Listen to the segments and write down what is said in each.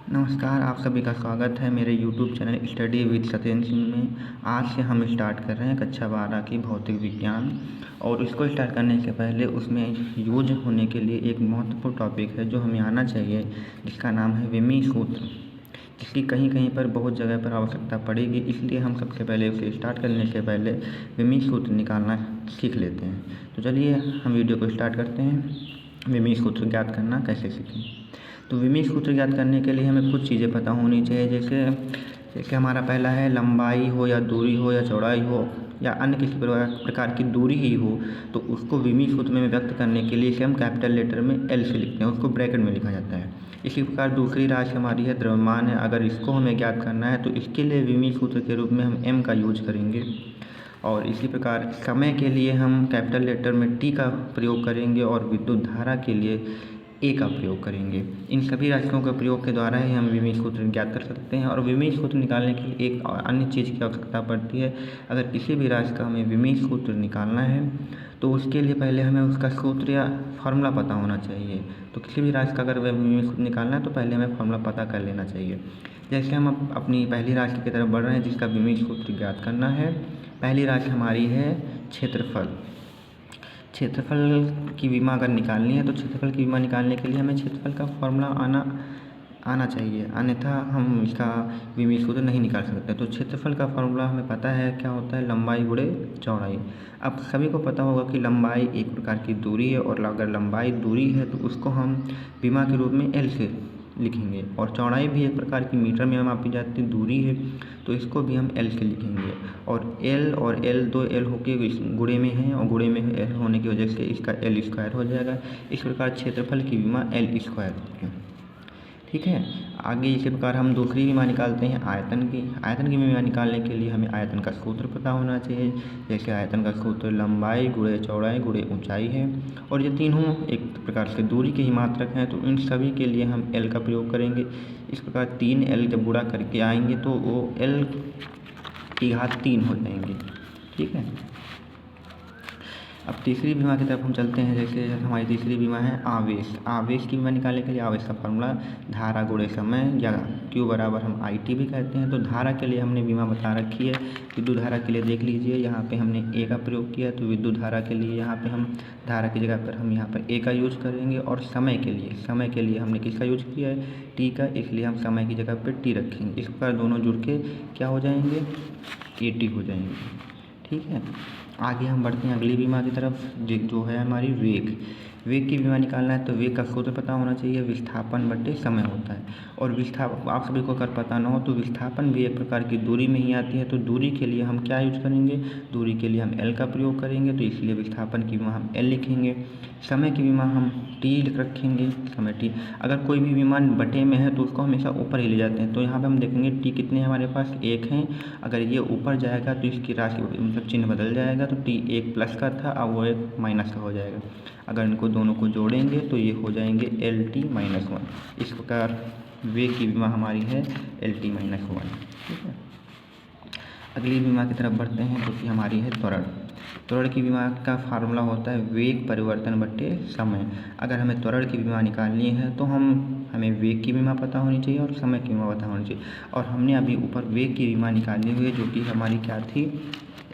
नमस्कार, आप सभी का स्वागत है मेरे YouTube channel study with Satyendra Singh में। आज से हम स्टार्ट कर रहे हैं कक्षा 12 की भौतिक विज्ञान। और इसको स्टार्ट करने से पहले उसमें यूज होने के लिए एक महत्वपूर्ण टॉपिक है जो हमें आना चाहिए, जिसका नाम है विमी सूत्र, जिसकी कहीं कहीं पर बहुत जगह पर आवश्यकता पड़ेगी। इसलिए हम सबसे पहले उसे स्टार्ट करने से पहले विमी सूत्र निकालना सीख लेते हैं। तो चलिए हम वीडियो को स्टार्ट करते हैं। विमी सूत्र ज्ञात करना कैसे सीखें। तो विमी सूत्र ज्ञात करने के लिए हमें कुछ चीज़ें पता होनी चाहिए, जैसे हमारा पहला है लंबाई हो या दूरी हो या चौड़ाई हो या अन्य किसी प्रकार की दूरी ही हो, तो उसको विमी सूत्र में व्यक्त करने के लिए इसे हम कैपिटल लेटर में एल से लिखते हैं, उसको ब्रैकेट में लिखा जाता है। इसी प्रकार दूसरी राशि हमारी है द्रव्यमान है। अगर इसको हमें ज्ञात करना है तो इसके लिए विमी सूत्र के रूप में हम एम का यूज करेंगे। और इसी प्रकार समय के लिए हम कैपिटल लेटर में टी का प्रयोग करेंगे और विद्युत धारा के लिए ए का प्रयोग करेंगे। इन सभी राशियों के प्रयोग के द्वारा ही हम विमी सूत्र ज्ञात कर सकते हैं। और विमी सूत्र निकालने के लिए एक अन्य चीज़ की आवश्यकता पड़ती है। अगर किसी भी राशि का हमें विमी सूत्र निकालना है तो उसके लिए पहले हमें उसका सूत्र या फार्मूला पता होना चाहिए। तो किसी भी राशि का अगर विमी सूत्र निकालना है तो पहले हमें फार्मूला पता कर लेना चाहिए। जैसे हम अपनी पहली राशि की तरफ बढ़ रहे हैं जिसका विमी सूत्र ज्ञात करना है। पहली राशि हमारी है क्षेत्रफल। क्षेत्रफल की विमा अगर निकालनी है तो क्षेत्रफल की विमा निकालने के लिए हमें क्षेत्रफल का फॉर्मूला आना चाहिए, अन्यथा हम इसका विमी सूत्र नहीं निकाल सकते। तो क्षेत्रफल का फॉर्मूला हमें पता है क्या होता है, लंबाई गुणे चौड़ाई। अब सभी को पता होगा कि लंबाई एक प्रकार की दूरी है, और अगर लंबाई दूरी है तो उसको हम विमा के रूप में एल से लिखेंगे। और चौड़ाई भी एक प्रकार की मीटर में मापी जाती दूरी है, तो इसको भी हम एल से लिखेंगे। और एल दो एल होके गुणे में है, और गुणे में एल होने की वजह से इसका एल स्क्वायर हो जाएगा। इस प्रकार क्षेत्रफल की विमा एल स्क्वायर होगी। ठीक है, आगे इसी प्रकार हम दूसरी विमा निकालते हैं आयतन की। आयतन की विमा निकालने के लिए हमें आयतन का सूत्र पता होना चाहिए। जैसे आयतन का सूत्र लंबाई गुणे चौड़ाई गुणे ऊंचाई है, और ये तीनों एक प्रकार से दूरी के ही मात्रक हैं, तो इन सभी के लिए हम एल का प्रयोग करेंगे। इस प्रकार 3L जब गुणा करके आएंगे तो वो L की घात 3 हो जाएंगे। ठीक है, अब तीसरी बीमा की तरफ हम चलते हैं। जैसे हमारी तीसरी बीमा है आवेश। आवेश की बीमा निकालने के लिए आवेश का फार्मूला धारा गुणे समय, या Q बराबर हम IT भी कहते हैं। तो धारा के लिए हमने बीमा बता रखी है। विद्युत धारा के लिए देख लीजिए, यहाँ पे हमने A का प्रयोग किया, तो विद्युत धारा के लिए यहाँ पे हम धारा की जगह पर हम यहाँ पर A का यूज करेंगे। और समय के लिए हमने किसका यूज किया है, T का, इसलिए हम समय की जगह पर T रखेंगे। इस प्रकार दोनों जुड़ के क्या हो जाएंगे, AT हो जाएंगे। ठीक है, आगे हम बढ़ते हैं अगली बीमा की तरफ, जो है हमारी वेग। वेग की बीमा निकालना है तो वेग का सूत्र पता होना चाहिए, विस्थापन बटे समय होता है। और विस्थापन आप सभी को अगर पता ना हो तो विस्थापन भी एक प्रकार की दूरी में ही आती है। तो दूरी के लिए हम क्या यूज करेंगे, दूरी के लिए हम एल का प्रयोग करेंगे, तो इसलिए विस्थापन की बीमा हम एल लिखेंगे। समय की बीमा हम टी रखेंगे, समय टी। अगर कोई भी विमान बटे में है तो उसको हमेशा ऊपर ही ले जाते हैं। तो यहाँ पे हम देखेंगे टी कितने हमारे पास, एक हैं। अगर ये ऊपर जाएगा तो इसकी राशि मतलब चिन्ह बदल जाएगा, तो टी एक प्लस का था, अब वो एक माइनस का हो जाएगा। अगर इनको दोनों को जोड़ेंगे तो ये हो जाएंगे LT-1। इस प्रकार वेग की बीमा हमारी है LT-1। ठीक है, अगली बीमा की तरफ बढ़ते हैं जो कि हमारी है त्वरण। त्वरण की बीमा का फार्मूला होता है वेग परिवर्तन बटे समय। अगर हमें त्वरण की बीमा निकालनी है तो हमें वेग की बीमा पता होनी चाहिए और समय की बीमा पता होनी चाहिए। और हमने अभी ऊपर वेग की बीमा निकाली हुई है जो कि हमारी क्या थी,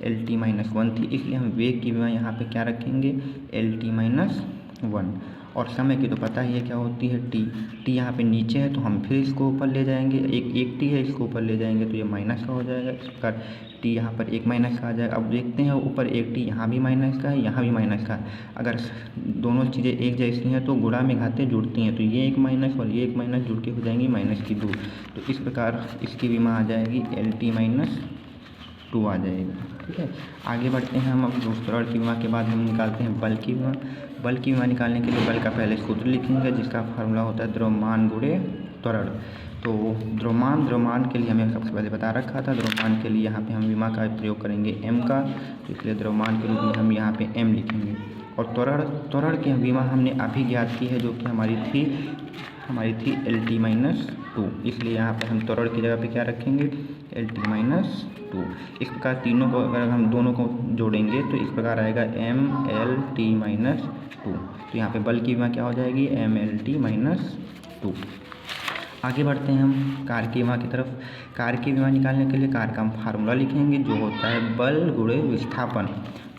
LT-1 थी, इसलिए हम वेग की बीमा यहाँ पे क्या रखेंगे, LT-1। और समय की तो पता ही है क्या होती है, टी यहाँ पे नीचे है तो हम फिर इसको ऊपर ले जाएंगे, एक टी है इसको ऊपर ले जाएंगे तो ये माइनस का हो जाएगा। इस प्रकार टी यहाँ पर एक माइनस का आ जाएगा। अब देखते हैं ऊपर एक टी यहाँ भी माइनस का है, यहाँ भी माइनस का है। अगर दोनों चीज़ें एक जैसी हैं तो गुणा में घातें जुड़ती हैं, तो ये एक माइनस और ये एक माइनस जुड़ के हो जाएंगी -2। तो इस प्रकार इसकी बीमा आ जाएगी LT-2 आ जाएगा। ठीक है, आगे बढ़ते हैं हम। अब त्वरण की बीमा के बाद हम निकालते हैं बल की बीमा। बल की बीमा निकालने के लिए बल का पहले सूत्र लिखेंगे जिसका फार्मूला होता है द्रव्यमान गुणे त्वरण। तो द्रव्यमान के लिए हमें सबसे पहले बता रखा था, द्रव्यमान के लिए यहाँ पे हम बीमा का प्रयोग करेंगे m का, तो इसलिए द्रव्यमान के रूप में हम यहाँ पे m लिखेंगे। और त्वरण की बीमा हमने अभी ज्ञात की है जो कि हमारी थी LT-2, इसलिए यहाँ पे हम त्वरण की जगह पे क्या रखेंगे, LT-2। इस प्रकार तीनों को अगर हम दोनों को जोड़ेंगे तो इस प्रकार आएगा MLT-2। तो यहाँ पे बल की बीमा क्या हो जाएगी, MLT-2। आगे बढ़ते हैं हम कार की बीमा की तरफ। कार की बीमा निकालने के लिए कार का हम फार्मूला लिखेंगे जो होता है बल गुणे विस्थापन।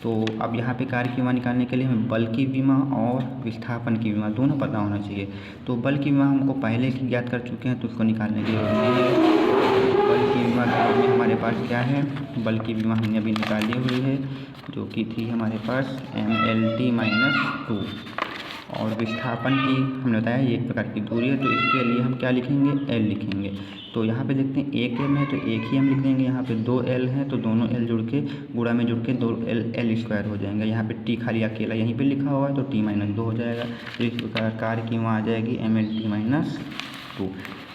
तो अब यहाँ पे कार की बीमा निकालने के लिए हमें बल की बीमा और विस्थापन की बीमा दोनों पता होना चाहिए। तो बल की बीमा हमको पहले से ज्ञात कर चुके हैं तो उसको निकालने की जरूरत नहीं है। बल की बीमा में हमारे पास क्या है, बल की बीमा हमने अभी निकाली हुई है जो कि थी हमारे पास MLT - 2। और विस्थापन की हमने बताया ये एक प्रकार की दूरी है, तो इसके लिए हम क्या लिखेंगे, L लिखेंगे। तो यहाँ पे देखते हैं एक M है तो एक ही M लिख देंगे। यहाँ पे 2 L हैं तो दोनों L जुड़ के गुणा में जुड़ के 2 L स्क्वायर हो जाएंगे। यहाँ पे T खाली अकेला यहीं पे लिखा हुआ है तो T - 2 हो जाएगा। तो इस प्रकार कार की वहाँ आ जाएगी MLT - 2।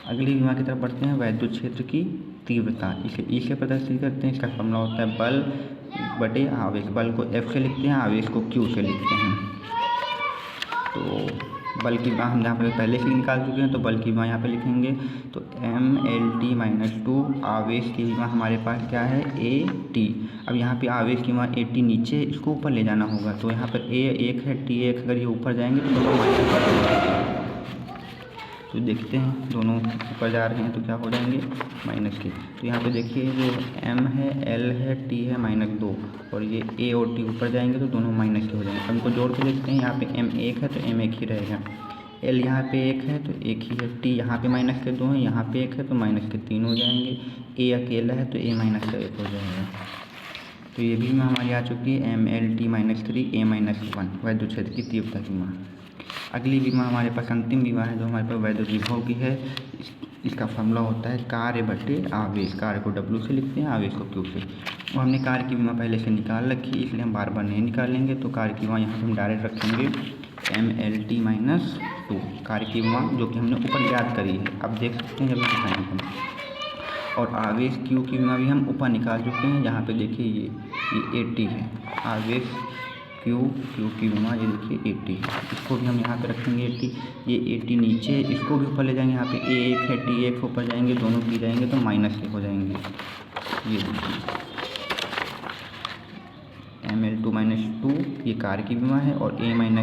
अगली बीमा की तरफ बढ़ते हैं, वैद्युत क्षेत्र की तीव्रता। इसे प्रदर्शित करते हैं। इसका फॉर्मूला होता है बल बटे आवेश। बल को F से लिखते हैं, आवेश को Q से लिखते हैं। तो बल की बीमा हम यहाँ पे पहले से निकाल चुके हैं तो बल की बीमा यहाँ पे लिखेंगे। तो MLT - 2। आवेश की बीमा हमारे पास क्या है, AT। अब यहाँ पे आवेश की बीमा AT नीचे, इसको ऊपर ले जाना होगा। तो यहाँ पर A 1 है, T 1, अगर ये ऊपर जाएंगे तो दोनों माइनस कर देंगे। तो देखते हैं दोनों ऊपर जा रहे हैं तो क्या हो जाएंगे, माइनस के। तो यहाँ पे देखिए जो M है, L है, T है -2 और ये A और T ऊपर जाएंगे तो दोनों माइनस के हो जाएंगे। हमको जोड़ के देखते हैं, यहाँ पे M 1 है तो M 1 ही रहेगा। L यहाँ पे 1 है तो 1 ही है। T यहाँ पे -2 है, यहाँ पे 1 है तो -3 हो जाएंगे। A अकेला है तो A - 1 हो जाएगा। तो ये भी हमारी आ चुकी है MLT - 3 A - 1 वैद्युत क्षेत्र की तीव्रता की बीमा। अगली बीमा हमारे पास अंतिम बीमा है जो हमारे पास वैद्युत विभव की है। इसका फॉर्मूला होता है कार्य बटे आवेश। कार्य को W से लिखते हैं, आवेश को Q से। और हमने कार्य की बीमा पहले से निकाल रखी है इसलिए हम बार बार नहीं निकालेंगे। तो कार्य की बीमा यहाँ पर हम डायरेक्ट रखेंगे MLT - 2 कार्य की बीमा जो कि हमने ऊपर याद करी है। अब देख सकते हैं जब दिखाएंगे हम। और आवेश Q की बीमा भी हम ऊपर निकाल चुके हैं। यहाँ पे देखिए ये 80 है। आवेश Q की बीमा ये देखिए 80 है। इसको भी हम यहाँ पे रखेंगे 80। ये 80 नीचे, इसको भी ऊपर ले जाएंगे। यहाँ पे A 1 है, T 1 ऊपर जाएंगे, दोनों की जाएंगे तो माइनस के हो जाएंगे। ये देखिए ML2 - 2 ये कार की बीमा है और A - 1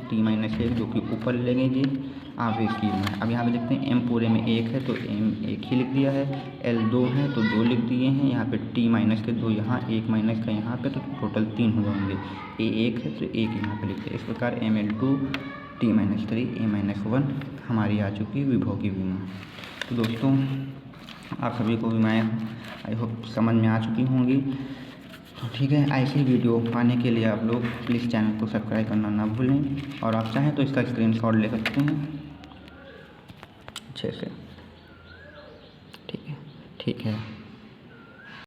T - 1 जो कि ऊपर लेंगे ये आवेश की बीमा है। अब यहाँ पे देखते हैं M पूरे में 1 है तो M 1 ही लिख दिया है। L 2 है तो 2 लिख दिए हैं। यहाँ पे T - 2 यहाँ, 1 - का यहाँ पे, तो टोटल 3 हो जाएंगे। A 1 है तो 1 यहाँ पे लिख दिया। इस प्रकार ML2 T - 3 A - 1 हमारी आ चुकी है विभव की बीमा। तो दोस्तों आप सभी को बीमाएँ आई होप समझ में आ चुकी होंगी। तो ठीक है, ऐसी वीडियो पाने के लिए आप लोग प्लीज़ चैनल को सब्सक्राइब करना ना भूलें। और आप चाहें तो इसका स्क्रीनशॉट ले सकते हैं अच्छे से। ठीक है।